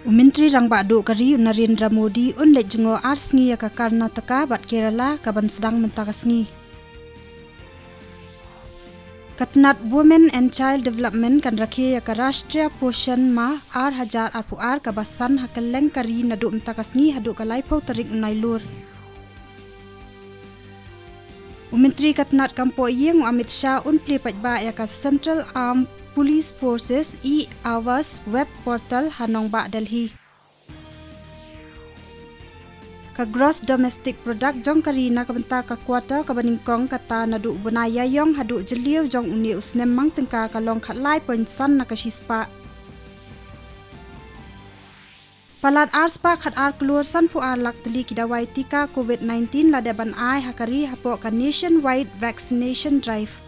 Menteri Rangba Do Kari Narendra Modi unlet jengo arsngi ya ka Karnataka bat Kerala kaban sedang mentakasngi. Katnat Women and Child Development kan rakhe ya ka Rashtriya Poshan Ma 8,000 RPR kabasan hakeleng kari nadu mentakasngi hadu kalai pau tarik unailur. Menteri Katnat Kampo Yeng Amit Shah unpli pajba ya ka Central Armed Police Forces e-Awas web portal Hanong Ba Delhi. Ka gross domestic product jong kari na kabenta ka kuarta kabaningkong kata nadu bunaya yong hadu jeliu jong uni usnem mang tengka kalong khatlai poinsan na kasispa. Palat arspa khat ar keluar san pu ar lak teli kidawai tika COVID-19 ladeban ai hakari hapo ka nationwide vaccination drive.